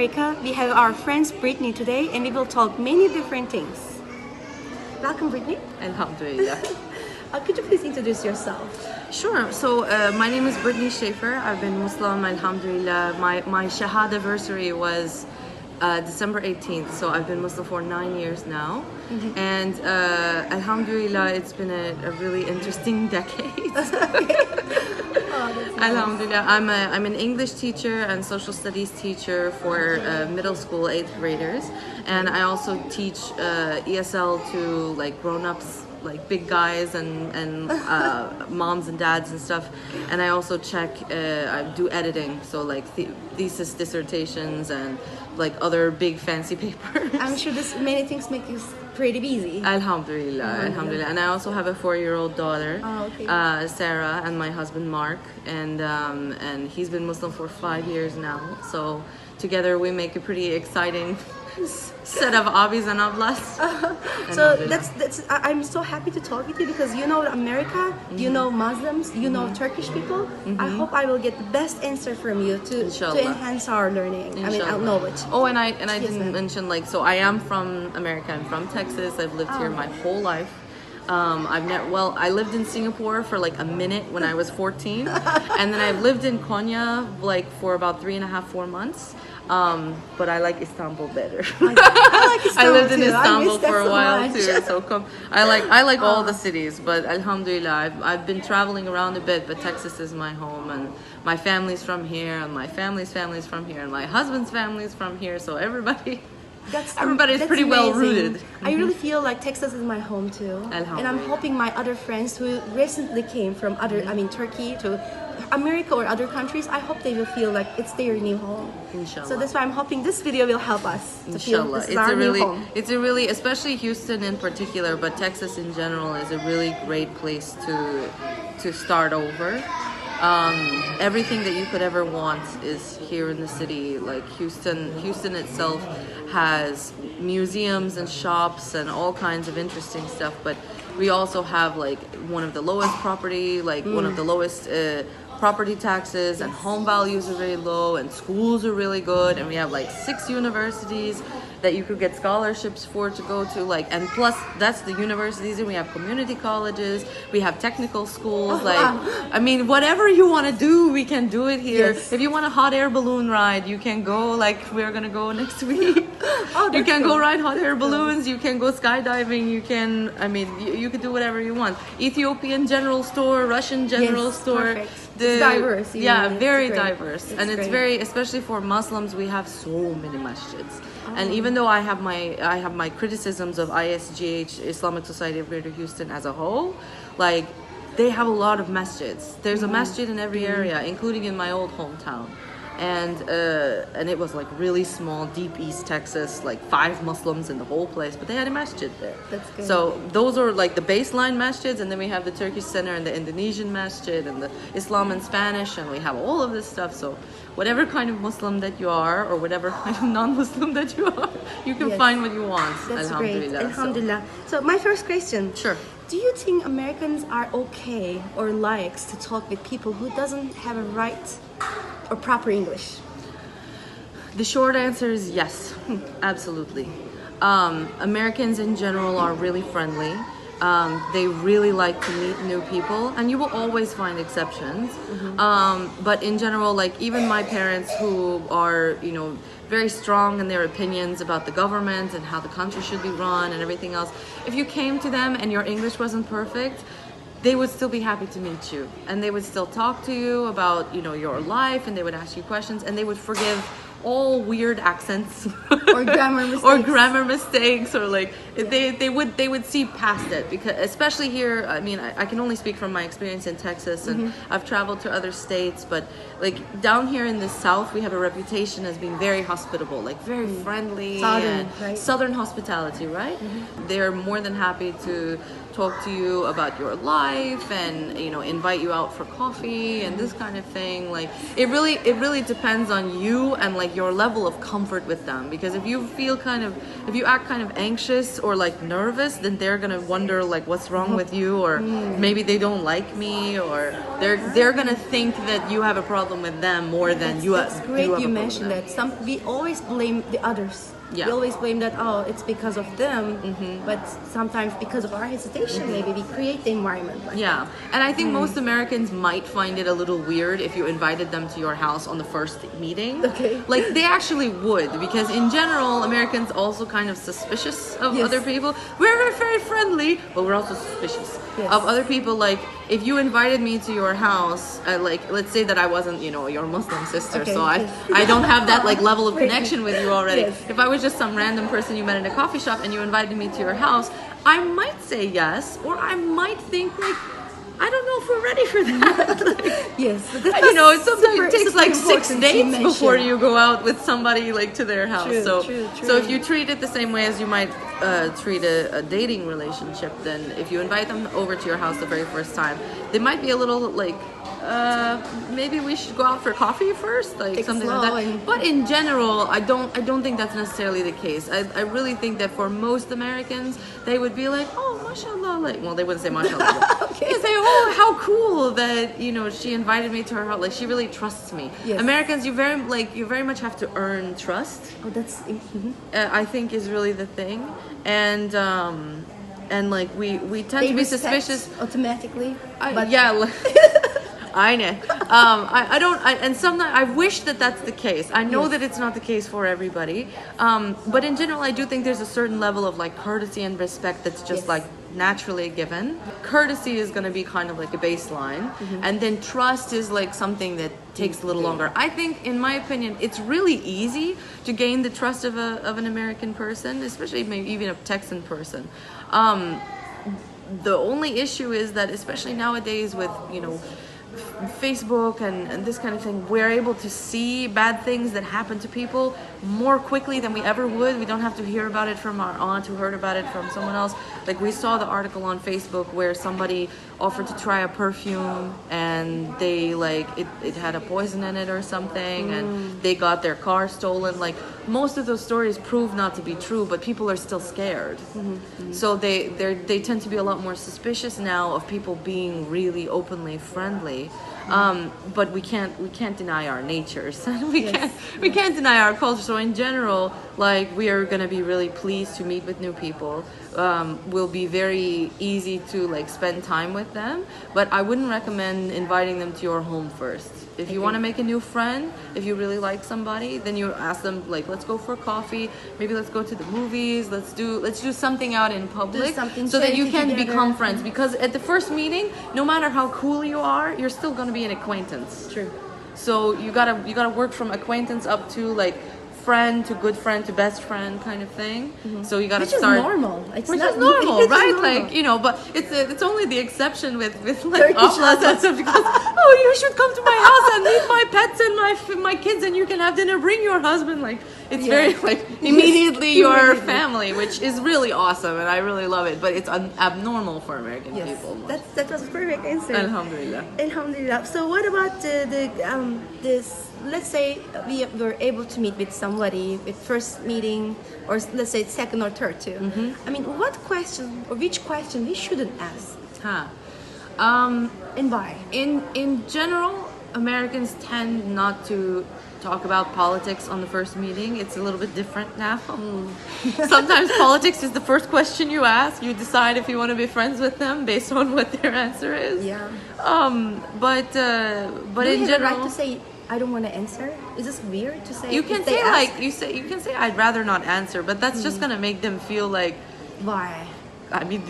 America. We have our friends Brittany today and we will talk many different things. Welcome, Brittany. Alhamdulillah. Could you please introduce yourself? Sure. So my name is Brittany Schaefer. I've been Muslim, alhamdulillah. My Shahada anniversary was December 18th. So I've been Muslim for 9 years now. Mm-hmm. And alhamdulillah, it's been a really interesting decade. Nice. Alhamdulillah. I'm an English teacher and social studies teacher for middle school 8th graders. And I also teach ESL to like grown-ups, like big guys and moms and dads and stuff. And I also I do editing, so like thesis dissertations and like other big fancy papers. I'm sure many things make you pretty busy. Alhamdulillah, alhamdulillah. And I also have a 4-year-old daughter, Sarah, and my husband Mark, and he's been Muslim for 5 years now. So together we make a pretty exciting set of abis and ablas. So I'm so happy to talk with you because you know America, you know Muslims, you know Turkish people. I hope I will get the best answer from you to enhance our learning. I mean, our knowledge. Oh, and I didn't mention, like, so I am from America. I'm from Texas. I've lived here my whole life. I lived in Singapore for like a minute when I was 14, and then I've lived in Konya like for about 3.5-4 months. But I like Istanbul better. I like Istanbul I lived in too. Istanbul for a so while much. too. So I like all the cities, but alhamdulillah, I've been traveling around a bit. But Texas is my home, and my family's from here, and my family's from here, and my husband's family's from here. So everybody's pretty well rooted. I really feel like Texas is my home too. And I'm hoping my other friends who recently came from Turkey to America or other countries, I hope they will feel like it's their new home. Inshallah. So that's why I'm hoping this video will help us to feel this is our new home. It's a really, especially Houston in particular, but Texas in general is a really great place to start over. Everything that you could ever want is here in the city. Like Houston itself has museums and shops and all kinds of interesting stuff, but we also have like one of the lowest one of the lowest property taxes, and home values are very low, and schools are really good, and we have like 6 universities that you could get scholarships for to go to, like, and plus that's the universities, and we have community colleges, we have technical schools, I mean, whatever you want to do, we can do it here. Yes. If you want a hot air balloon ride, you can go, like we're gonna go next week. You can go ride hot air balloons, you can go skydiving, you can, I mean, you could do whatever you want. Ethiopian general store, Russian general store. Perfect. It's diverse. Very diverse. It's very, especially for Muslims, we have so many masjids. And even though I have my criticisms of ISGH, Islamic Society of Greater Houston as a whole, like they have a lot of masjids. There's a masjid in every area, including in my old hometown. And it was like really small, deep East Texas, like 5 Muslims in the whole place, but they had a masjid there. That's good. So those are like the baseline masjids, and then we have the Turkish center and the Indonesian masjid and the Islam and Spanish, and we have all of this stuff. So whatever kind of Muslim that you are, or whatever kind of non-Muslim that you are, you can find what you want. That's Alhamdulillah. great. Alhamdulillah. So my first question. Sure. Do you think Americans are okay or likes to talk with people who doesn't have a right or proper English? The short answer is yes, absolutely. Americans in general are really friendly. They really like to meet new people, and you will always find exceptions. But in general, like even my parents, who are, you know, very strong in their opinions about the government and how the country should be run and everything else, if you came to them and your English wasn't perfect, they would still be happy to meet you, and they would still talk to you about, you know, your life, and they would ask you questions, and they would forgive all weird accents or grammar mistakes or like they would see past it, because especially here, I mean, I can only speak from my experience in Texas, and I've traveled to other states, but like down here in the South, we have a reputation as being very hospitable, like very friendly, Southern hospitality, right? They're more than happy to talk to you about your life and, you know, invite you out for coffee and this kind of thing. Like it really depends on you and like like your level of comfort with them, because if you act kind of anxious or like nervous, then they're gonna wonder like what's wrong with you, or maybe they don't like me, or they're gonna think that you have a problem with them more than you have. It's great you mentioned that. We always blame the others. Yeah. We always blame that, oh, it's because of them, but sometimes because of our hesitation, maybe we create the environment. Like yeah, and I think most Americans might find it a little weird if you invited them to your house on the first meeting. Okay. Like they actually would, because in general, Americans also kind of suspicious of Yes. other people. We're very friendly, but we're also suspicious Yes. of other people. Like if you invited me to your house, like let's say that I wasn't, your Muslim sister, Okay, so yes. I don't have that like level of Great. connection with you already. Yes. If I was just some random person you met in a coffee shop and you invited me to your house, I might say yes, or I might think like, I don't know if we're ready for that. Like, yes, sometimes it takes like 6 dates before mention. you go out with somebody like to their house. True. So if you treat it the same way as you might treat a dating relationship, then if you invite them over to your house the very first time, they might be a little like, maybe we should go out for coffee first, like Take something slow like that. and- But in general, I don't think that's necessarily the case. I really think that for most Americans, they would be like, oh, mashallah, like, well, they wouldn't say mashallah. Okay. They say, oh, how cool that she invited me to her house. Like she really trusts me. Yes. Americans, you very much have to earn trust. Oh, that's. I think is really the thing, and like we tend They to be respect suspicious. automatically. I know. And sometimes I wish that that's the case. I know that it's not the case for everybody. But in general, I do think there's a certain level of like courtesy and respect that's just Yes. like naturally given. Courtesy is going to be kind of like a baseline. And then trust is like something that takes a little longer. I think, in my opinion, it's really easy to gain the trust of an American person, especially maybe even a Texan person. The only issue is that, especially nowadays with, Facebook and this kind of thing, we're able to see bad things that happen to people more quickly than we ever would. We don't have to hear about it from our aunt who heard about it from someone else. Like we saw the article on Facebook where somebody offered to try a perfume and they it had a poison in it or something, and they got their car stolen. Like most of those stories prove not to be true, but people are still scared. So they tend to be a lot more suspicious now of people being really openly friendly. But we can't deny our natures. we can't deny our culture. So in general, like we are gonna be really pleased to meet with new people. Will be very easy to like spend time with them, but I wouldn't recommend inviting them to your home first. If you want to make a new friend, if you really like somebody, then you ask them like, let's go for coffee, maybe let's go to the movies, let's do something out in public, so that you can become friends. Because at the first meeting, no matter how cool you are, you're still going to be an acquaintance. True. So you gotta work from acquaintance up to like friend to good friend to best friend kind of thing. So you gotta Which start. is normal. Which is normal, right? Like but it's only the exception with like ablas and stuff, because you should come to my house and meet my pets and my kids, and you can have dinner. Bring your husband. Like it's very like immediately your family, which is really awesome, and I really love it. But it's abnormal for American people. That was a perfect answer. Alhamdulillah. Alhamdulillah. So what about this? Let's say we were able to meet with somebody with first meeting, or let's say second or third too. I mean, what question or which question we shouldn't ask, and why? In general, Americans tend not to talk about politics on the first meeting. It's a little bit different now. Sometimes politics is the first question you ask. You decide if you want to be friends with them based on what their answer is. Yeah. But Do in you have general, the right to say I don't want to answer? Is this weird to say? you can if they say ask? you can say I'd rather not answer, but that's just gonna make them feel like, Why? I mean,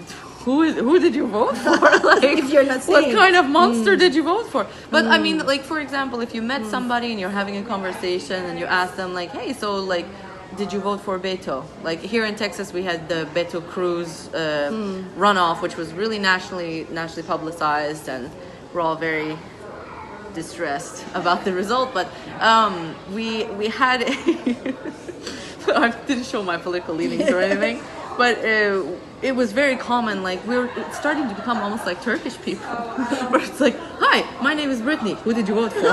who did you vote for? Like, If you're not what saying. kind of monster did you vote for? But I mean, like, for example, if you met somebody and you're having a conversation and you ask them like, hey, so like, did you vote for Beto? Like here in Texas, we had the Beto Cruz runoff, which was really nationally publicized, and we're all very distressed about the result. But we had I didn't show my political leanings or anything, but it was very common. Like it's starting to become almost like Turkish people, where it's like, "Hi, my name is Brittany. Who did you vote for?"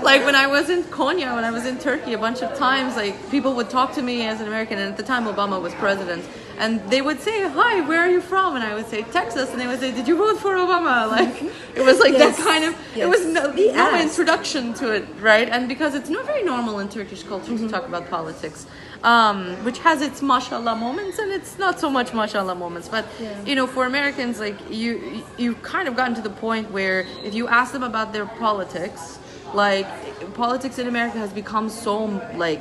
Like when I was in Konya, when I was in Turkey, a bunch of times, like people would talk to me as an American, and at the time Obama was president, and they would say, "Hi, where are you from?" And I would say Texas, and they would say, "Did you vote for Obama?" Like it was like Yes. that kind of. Yes. It was no ask. introduction to it, right? And because it's not very normal in Turkish culture to talk about politics, which has its mashallah moments and it's not so much mashallah moments. But you know, for Americans, like you kind of gotten to the point where if you ask them about their politics, like politics in America has become so like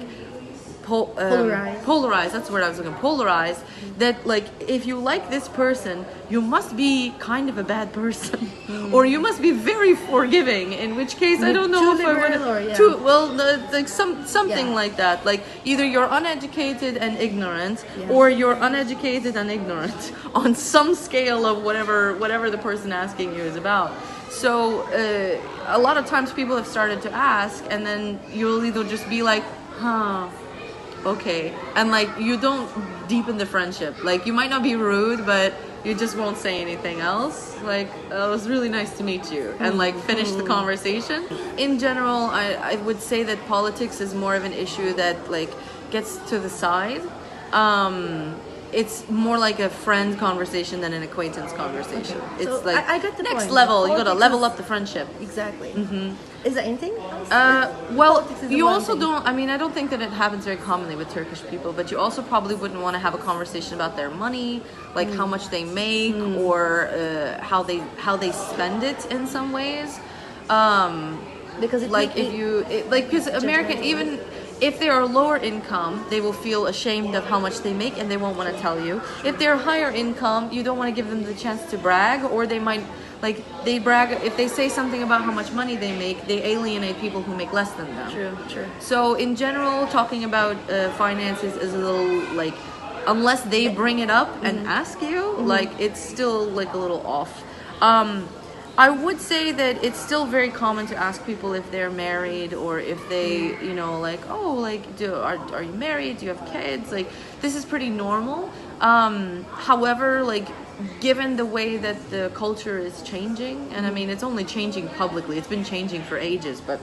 polarized. That's the word I was looking. Polarized. That like if you like this person, you must be kind of a bad person, or you must be very forgiving. In which case, I don't know if I would. Too well, like something like that. Like either you're uneducated and ignorant, or you're uneducated and ignorant on some scale of whatever the person asking you is about. So a lot of times people have started to ask, and then you'll either just be like, huh. Okay, and like you don't deepen the friendship. Like you might not be rude, but you just won't say anything else. Like it was really nice to meet you, and like finish the conversation. In general, I would say that politics is more of an issue that like gets to the side. It's more like a friend conversation than an acquaintance conversation. Okay. It's So like I got the next point. level. You gotta Politics level is- up the friendship. Exactly. Is there anything else? Well, Politics is the you one also thing. don't. I mean, I don't think that it happens very commonly with Turkish people, but you also probably wouldn't want to have a conversation about their money, like how much they make, or how they spend it in some ways. Because Like if you because American, even if they are lower income, they will feel ashamed of how much they make and they won't want to tell you. If they're higher income, you don't want to give them the chance to brag, or they might like they brag if they say something about how much money they make, they alienate people who make less than them. True. So in general, talking about finances is a little like, unless they bring it up and ask you, like it's still like a little off. I would say that it's still very common to ask people if they're married, or if they, you know, like, oh, like, are you married? Do you have kids? Like, this is pretty normal. However, like, given the way that the culture is changing, and I mean, it's only changing publicly. It's been changing for ages, but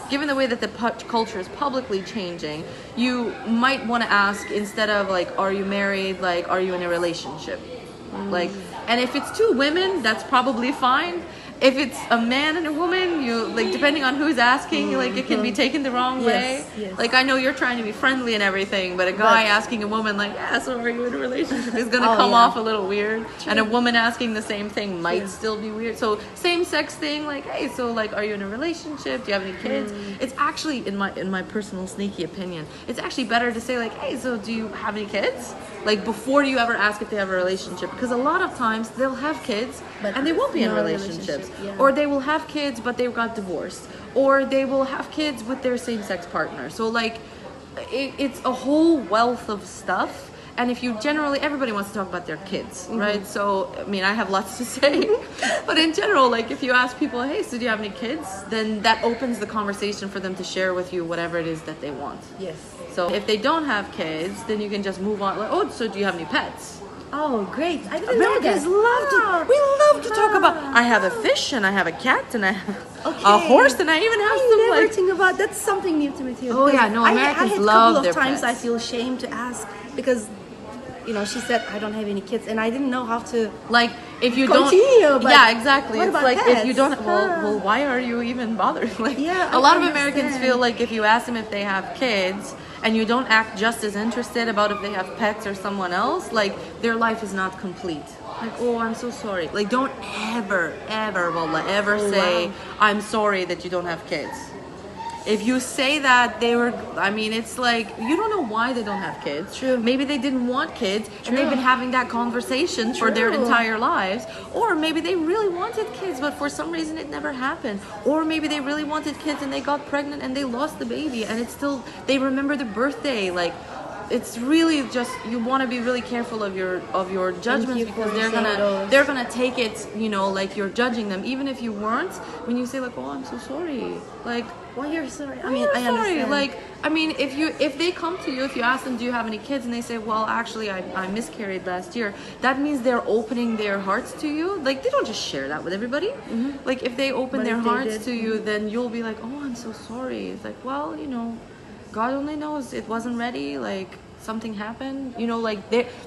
given the way that the culture is publicly changing, you might want to ask, instead of like, are you married? Like, are you in a relationship? Like, and if it's two women, that's probably fine. If it's a man and a woman, you like, depending on who's asking, like it can be taken the wrong way. Yes. Like I know you're trying to be friendly and everything, but a guy asking a woman like, yeah, so are you in a relationship, is gonna come off a little weird. And a woman asking the same thing might still be weird. So same sex thing, like, hey, so like, are you in a relationship? Do you have any kids? It's actually, in my personal sneaky opinion, it's actually better to say like, hey, so do you have any kids? Like before you ever ask if they have a relationship, because a lot of times they'll have kids and they won't be in relationships. Or they will have kids but they got divorced, or they will have kids with their same-sex partner. So like it's a whole wealth of stuff, and if you generally, everybody wants to talk about their kids, right? So I mean, I have lots to say, but in general, like if you ask people, hey, so do you have any kids, then that opens the conversation for them to share with you whatever it is that they want. So if they don't have kids, then you can just move on, like, oh, so do you have any pets? Oh, great. I didn't know that. Americans love to talk about, I have a fish, and I have a cat, and I have a horse, and I even have some never like think about that's something new to me too. Oh, yeah, no, Americans love their a couple of times pets. I feel ashamed to ask, because you know, she said I don't have any kids, and I didn't know how to like, if you continue, don't, but yeah, exactly. what It's about like pets? if you don't, well, why are you even bothered? Like, Yeah, a lot I of Americans understand. feel like if you ask them if they have kids and you don't act just as interested about if they have pets or someone else, like their life is not complete. Like, oh, I'm so sorry. Like, don't ever, wallah, ever say, I'm sorry that you don't have kids. If you say that, I mean, it's like, you don't know why they don't have kids. True. Maybe they didn't want kids, and they've been having that conversation for their True. entire lives. Or maybe they really wanted kids, but for some reason it never happened. Or maybe they really wanted kids and they got pregnant and they lost the baby, and it's still, they remember the birthday, like, it's really just, you want to be really careful of your judgments, because they're gonna take it, you know, like you're judging them, even if you weren't. When you say like, oh, I'm so sorry, like, Well, you're sorry. I I mean, I sorry. understand. Like, I mean, if they come to you, if you ask them, do you have any kids, and they say, well, actually, I miscarried last year, that means they're opening their hearts to you. Like, they don't just share that with everybody. Like, if they open But their if they hearts did- to you, then you'll be like, oh, I'm so sorry. It's like, well, you know, God only knows, it wasn't ready. Like, something happened, you know, like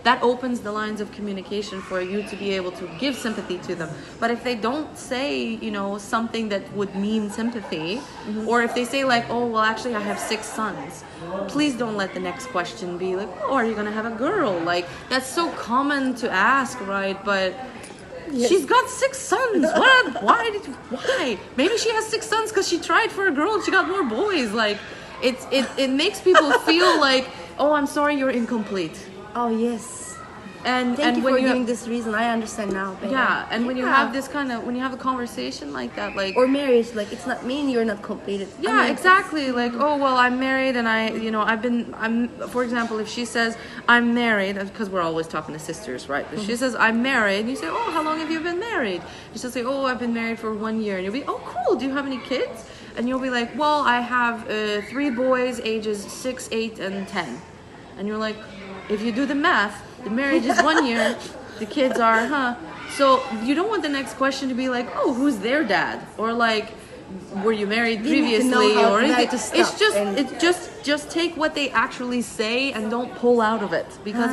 that opens the lines of communication for you to be able to give sympathy to them. But if they don't say, you know, something that would mean sympathy, or if they say like, oh, well, actually I have 6 sons, please don't let the next question be like, oh, are you gonna have a girl? Like, that's so common to ask, right? But she's got 6 sons. What? Why? Maybe she has 6 sons because she tried for a girl and she got more boys. Like, it makes people feel like, oh, I'm sorry, you're incomplete. Oh yes. And Thank you when for giving this reason. I understand now, babe. yeah, and when you have this kind of, when you have a conversation like that, like, or marriage, like it's not mean you're not completed. yeah, I mean, exactly. Like, oh, well, I'm married, and I'm, for example, if she says I'm married, because we're always talking to sisters, right? If she says I'm married, and you say, oh, how long have you been married? She'll say, oh, I've been married for 1 year, and you'll be, oh, cool. Do you have any kids? And you'll be like, well, I have 3 boys, ages 6, 8, and 10. And you're like, if you do the math, the marriage is 1 year, the kids are, So you don't want the next question to be like, oh, who's their dad? Or like, were you married You need to know previously? how Or that anything. to stop and- Just take what they actually say and don't pull out of it. Because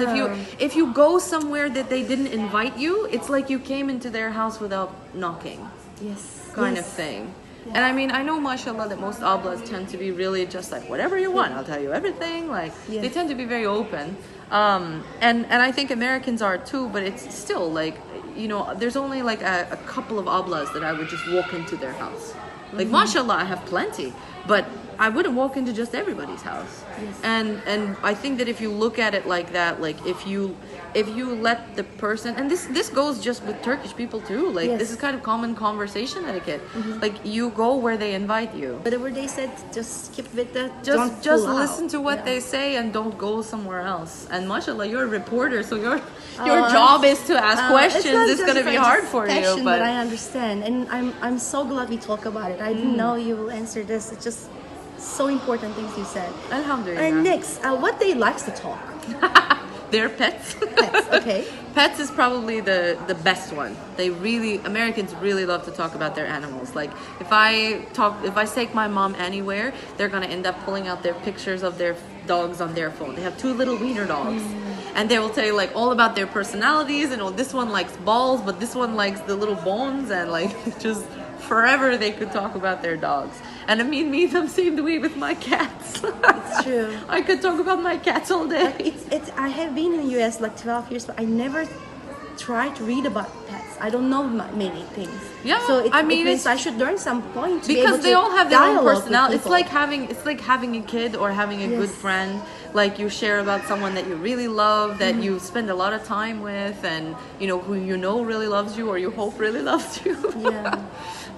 if you go somewhere that they didn't invite you, it's like you came into their house without knocking. Yes. Kind yes. of thing. And I mean, I know, mashallah, that most ablas tend to be really just like, whatever you want, I'll tell you everything. Like, Yes. they tend to be very open. And I think Americans are too, but it's still like, you know, there's only like a couple of ablas that I would just walk into their house. Like, mashallah, I have plenty, but I wouldn't walk into just everybody's house. Yes. And I think that if you look at it like that, like if you let the person, and this goes just with Turkish people too, like Yes. this is kind of common conversation etiquette. Like, you go where they invite you. Whatever they said, just keep with that. Just pull out. listen to what Yeah. they say and don't go somewhere else. And mashallah, you're a reporter, so your Oh, job is to ask questions. not It's just gonna be hard for you, passion, but I understand, and I'm so glad we talk about it. I didn't know you will answer this. It's just so important things you said. alhamdulillah. And next, what they likes to talk. They're pets. Pets, okay. Pets is probably the best one. Americans really love to talk about their animals. Like, if I take my mom anywhere, they're gonna end up pulling out their pictures of their dogs on their phone. They have 2 little wiener dogs, and they will tell you like all about their personalities. And this one likes balls, but this one likes the little bones, and like just forever they could talk about their dogs. And I mean, I'm same the way with my cats. It's true. I could talk about my cats all day. It's. I have been in the US like 12 years, but I never tried to read about pets. I don't know many things. Yeah, so I mean, it means I should learn some point to be because able they to all have their own dialogue with personality. It's people. like having a kid or having a good Yes. friend. Like, you share about someone that you really love, that you spend a lot of time with, and you know, who you know really loves you, or you hope really loves you. Yeah.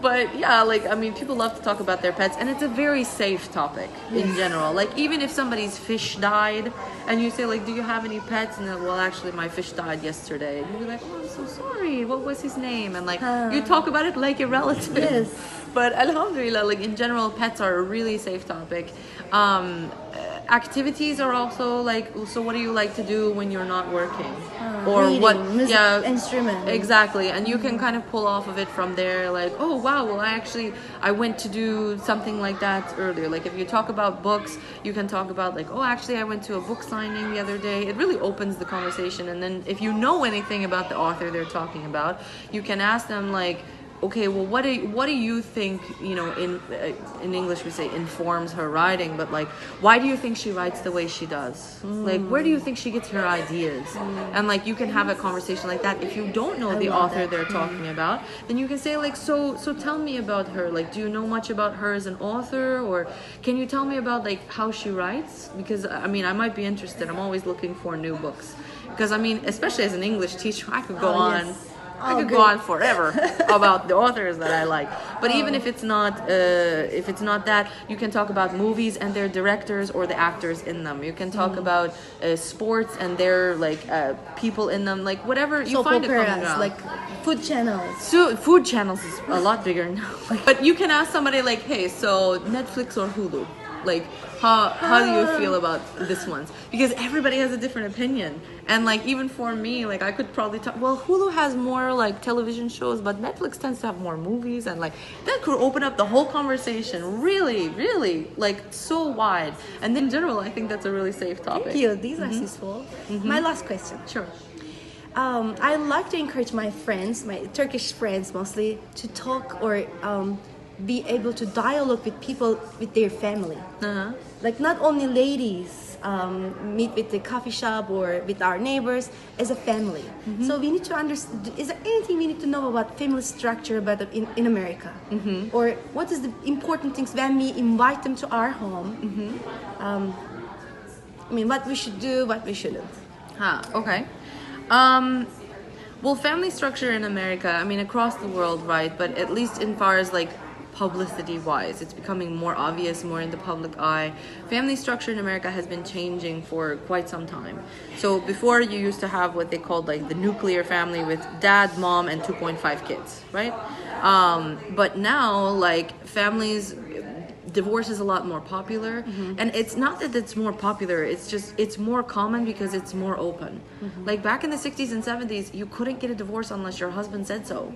But yeah, like, I mean, people love to talk about their pets, and it's a very safe topic in general. Like, even if somebody's fish died, and you say like, do you have any pets? And then, well, actually my fish died yesterday. And you'd be like, oh, I'm so sorry. What was his name? And like, you talk about it like a relative. Yes. But alhamdulillah, like, in general, pets are a really safe topic. Activities are also like, so what do you like to do when you're not working? Or reading, what, music, yeah, instrument. exactly. And you can kind of pull off of it from there, like, oh wow, well, I went to do something like that earlier. Like, if you talk about books, you can talk about like, oh, actually I went to a book signing the other day. It really opens the conversation. And then if you know anything about the author they're talking about, you can ask them like, okay, well, what do you think, you know, in English we say informs her writing, but like, why do you think she writes the way she does? Like, where do you think she gets her ideas? And like, you can have a conversation like that. If you don't know the author they're talking about, then you can say like, so tell me about her. Like, do you know much about her as an author, or can you tell me about like how she writes? Because I mean, I might be interested. I'm always looking for new books, because I mean, especially as an English teacher, I could go on I could go on forever about the authors that I like. But even if it's not that, you can talk about movies and their directors or the actors in them. You can talk about sports and their like people in them, like whatever you find a common ground. Like food channels. So food channels is a lot bigger now. But you can ask somebody like, hey, so Netflix or Hulu? Like, how do you feel about this one? Because everybody has a different opinion. And like, even for me, like I could probably talk, well, Hulu has more like television shows, but Netflix tends to have more movies, and like that could open up the whole conversation really, really like so wide. And in general, I think that's a really safe topic. Thank you. These are useful. My last question. Sure. I like to encourage my friends, my Turkish friends mostly, to talk or be able to dialogue with people with their family. Like not only ladies meet with the coffee shop or with our neighbors as a family. So we need to understand, is there anything we need to know about family structure about in America? Or what is the important things when we invite them to our home? I mean, what we should do, what we shouldn't. Okay. Well, family structure in America, I mean, across the world, right? But at least in far as like publicity wise, it's becoming more obvious, more in the public eye. Family structure in America has been changing for quite some time. So before, you used to have what they called like the nuclear family with dad, mom, and 2.5 kids, right? But now, like, families, divorce is a lot more popular. And it's not that it's more popular, it's just it's more common because it's more open. Like back in the 60s and 70s, you couldn't get a divorce unless your husband said so.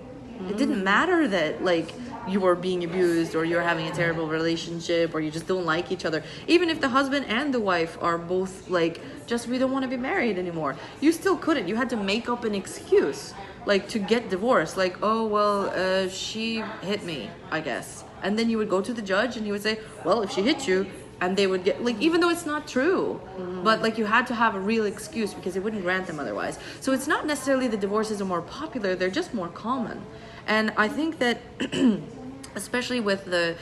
It didn't matter that like you were being abused or you're having a terrible relationship or you just don't like each other. Even if the husband and the wife are both like, just we don't want to be married anymore, you still couldn't. You had to make up an excuse like to get divorced. Like, oh well, she hit me, I guess. And then you would go to the judge and he would say, well, if she hit you, and they would get like, even though it's not true, but like you had to have a real excuse because they wouldn't grant them otherwise. So it's not necessarily the divorces are more popular, they're just more common. And I think that especially with the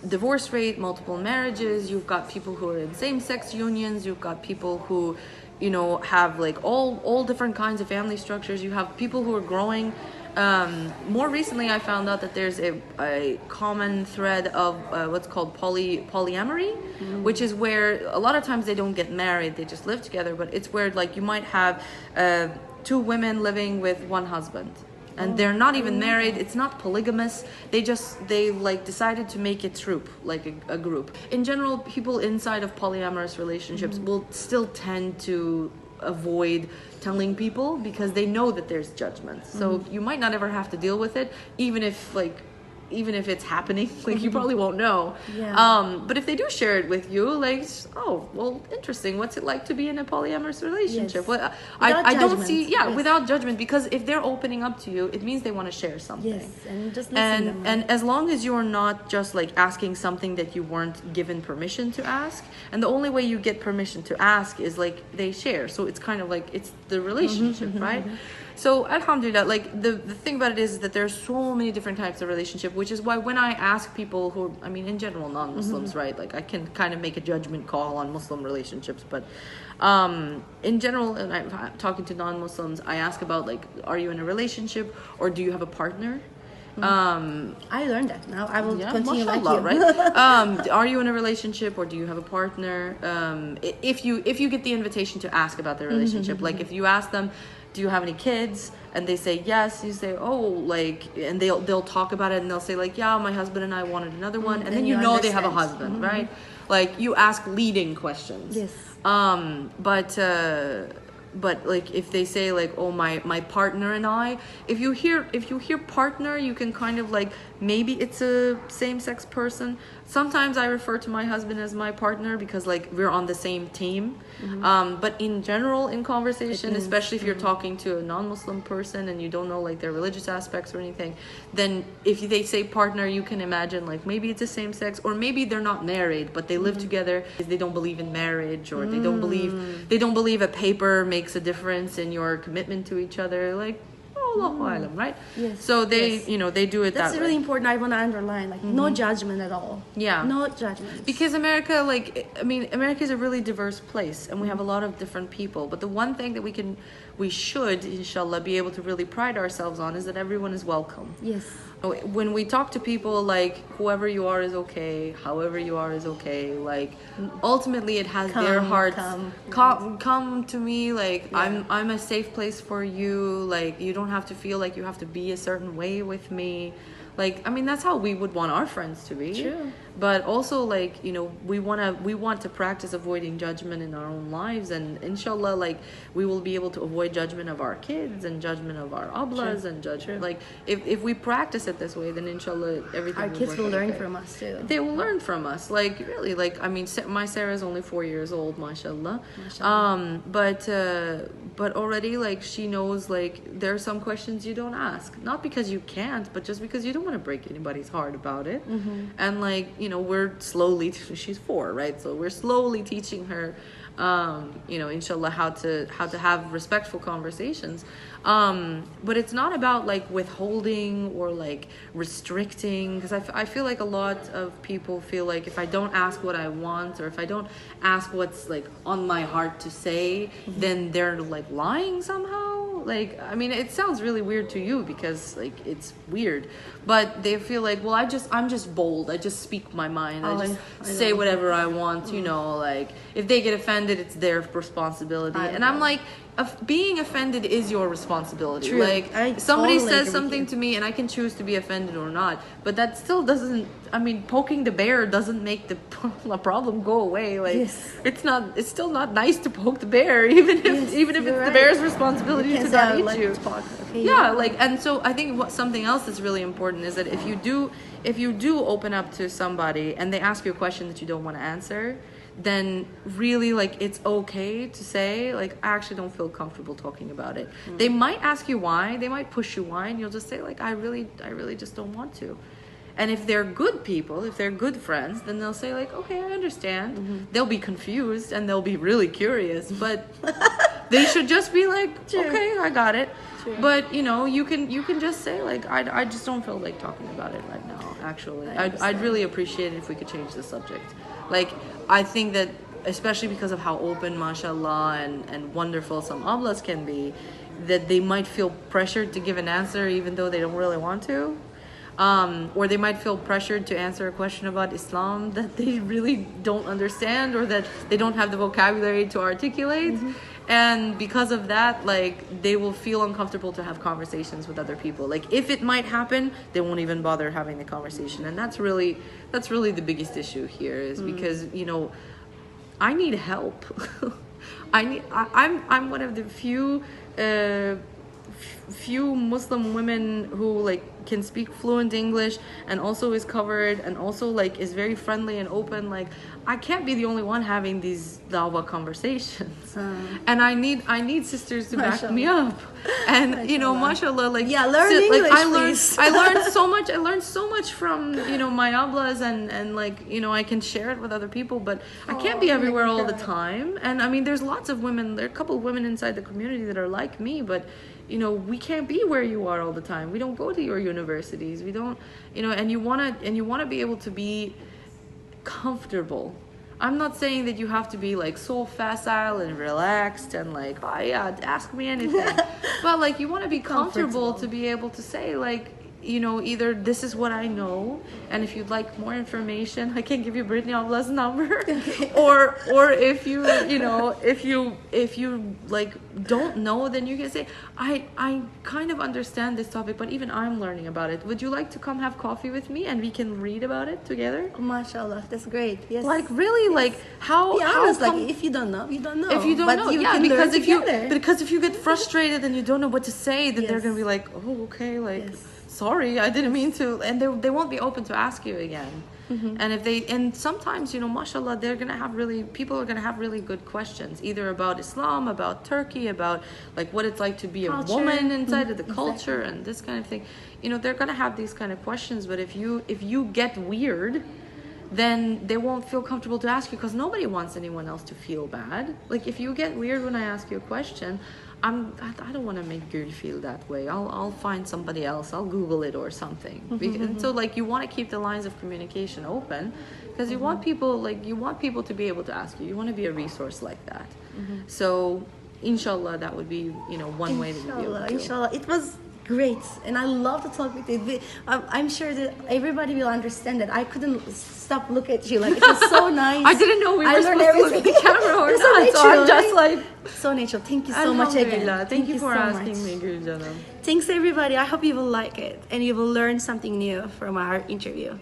divorce rate, multiple marriages, you've got people who are in same-sex unions, you've got people who, you know, have like all different kinds of family structures. You have people who are growing. More recently, I found out that there's a common thread of what's called polyamory, which is where a lot of times they don't get married, they just live together, but it's where like you might have two women living with one husband. And they're not even married, it's not polygamous, they like decided to make a troop, like a group. In general, people inside of polyamorous relationships will still tend to avoid telling people because they know that there's judgment. So you might not ever have to deal with it, even if it's happening, like you probably won't know. But if they do share it with you, like, oh, well, interesting. What's it like to be in a polyamorous relationship? Well, I don't see, without judgment, because if they're opening up to you, it means they want to share something. Yes, and just listen to them. And as long as you're not just like asking something that you weren't given permission to ask, and the only way you get permission to ask is like they share. So it's kind of like it's the relationship, right? So alhamdulillah, like the thing about it is that there's so many different types of relationship, which is why when I ask people who, I mean, in general, non-Muslims, right? Like I can kind of make a judgment call on Muslim relationships, but in general, and I'm talking to non-Muslims, I ask about like, are you in a relationship or do you have a partner? I learned that. Now I will continue like mashallah, you. Right? Are you in a relationship or do you have a partner? If you get the invitation to ask about the relationship, like if you ask them, do you have any kids? And they say yes, you say, oh, like, and they'll talk about it and they'll say like, yeah, my husband and I wanted another one, and then you know they have a husband, right? Like you ask leading questions. Yes. But like if they say like, oh, my partner and I, if you hear partner, you can kind of like, maybe it's a same-sex person. Sometimes I refer to my husband as my partner because like we're on the same team. But in general, in conversation, especially if you're talking to a non-Muslim person and you don't know like their religious aspects or anything, then if they say partner, you can imagine like maybe it's the same sex, or maybe they're not married but they live together because they don't believe in marriage, or they don't believe a paper makes a difference in your commitment to each other. Like, Allahu alam, right? Yes. So they, Yes. you know, they do it That's that really way. important. I want to underline, like, no judgment at all. Yeah. No judgment. Because America, like, I mean, America is a really diverse place, and we have a lot of different people. But the one thing that we should, inshallah, be able to really pride ourselves on is that everyone is welcome. Yes. When we talk to people, like, whoever you are is okay, however you are is okay, like, ultimately it has their hearts. Come to me, like, I'm a safe place for you, like, you don't have to feel like you have to be a certain way with me. Like, I mean, that's how we would want our friends to be. True. But also, like, you know, we want to practice avoiding judgment in our own lives, and inshallah, like, we will be able to avoid judgment of our kids and judgment of our ablas and judgment. Like, if we practice it this way, then inshallah everything. Our kids will learn from us too. They will learn from us. Like, really, like, I mean, my Sarah is only 4 years old, mashallah. But already, like, she knows, like, there are some questions you don't ask, not because you can't, but just because you don't want to break anybody's heart about it. And, like, you know, we're slowly, she's 4, right? So we're slowly teaching her, you know, inshallah, how to have respectful conversations. But it's not about, like, withholding or, like, restricting, because I feel like a lot of people feel like if I don't ask what I want, or if I don't ask what's, like, on my heart to say, then they're, like, lying somehow. Like, I mean, it sounds really weird to you because, like, it's weird, but they feel like, well, I'm just bold. I just speak my mind. I just say whatever I want, you know, like, if they get offended, it's their responsibility. And I'm like, being offended is your responsibility. True. Like, I somebody totally says agree with something you. to me and I can choose to be offended or not, but that still doesn't, I mean, poking the bear doesn't make the problem go away. Like, it's still not nice to poke the bear, even if it's the bear's responsibility to not eat you. Yeah, like, and so I think something else that's really important is that if you do open up to somebody and they ask you a question that you don't want to answer, then really, like, it's okay to say, like, I actually don't feel comfortable talking about it. They might ask you why, they might push you why, and you'll just say, like, I really just don't want to. And if they're good people, if they're good friends, then they'll say, like, okay, I understand. They'll be confused and they'll be really curious, but they should just be like, okay, I got it. But, you know, you can just say, like, I just don't feel like talking about it right now, actually. I'd really appreciate it if we could change the subject. Like, I think that, especially because of how open, mashallah, and wonderful some ablas can be, that they might feel pressured to give an answer even though they don't really want to. Or they might feel pressured to answer a question about Islam that they really don't understand, or that they don't have the vocabulary to articulate. And because of that, like, they will feel uncomfortable to have conversations with other people. Like, if it might happen, they won't even bother having the conversation. And that's really the biggest issue here, is because, you know, I need help. I'm one of the few Muslim women who, like, can speak fluent English and also is covered and also, like, is very friendly and open. Like, I can't be the only one having these dawah conversations. And I need sisters to back me up. And you know, mashallah, like, learn English, like, please. I learned so much. I learned so much from, you know, my ablas, and like, you know, I can share it with other people, but I can't be everywhere all the time. And I mean, there's lots of women. There are a couple of women inside the community that are like me, but, you know, we can't be where you are all the time. We don't go to your universities. We don't, you know, and you wanna be able to be comfortable. I'm not saying that you have to be, like, so facile and relaxed and, like, oh yeah, ask me anything. But, like, you want to be comfortable to be able to say, like, you know, either this is what I know, and if you'd like more information, I can give you Brittany Abla's number. or if you know, if you like don't know, then you can say, I kind of understand this topic, but even I'm learning about it. Would you like to come have coffee with me and we can read about it together? Mashallah, that's great. Yes. Like, really, like, how? Be honest, like, if you don't know, you don't know. If you don't but know, you yeah, can because learn if you get frustrated and you don't know what to say, then they're gonna be like, oh, okay, like, sorry, I didn't mean to, and they won't be open to ask you again. And sometimes, you know, mashallah, people are gonna have really good questions, either about Islam, about Turkey, about, like, what it's like to be culture. a woman inside of the culture and this kind of thing. You know, they're gonna have these kind of questions, but if you get weird, then they won't feel comfortable to ask you, because nobody wants anyone else to feel bad. Like, if you get weird when I ask you a question, I don't want to make Gül feel that way. I'll find somebody else. I'll Google it or something. And so like you want to keep the lines of communication open because you want people to be able to ask you. You want to be a resource like that. So inshallah that would be one way that you'd be able to. Inshallah, it was great, and I love to talk with you. I'm sure that everybody will understand that I couldn't stop looking at you. Like it was so nice. I didn't know we were supposed to look at the camera or so not. So I'm just like so natural. Thank you so much again. Thank you for so asking much. me, Gül canım. Thanks everybody. I hope you will like it and you will learn something new from our interview.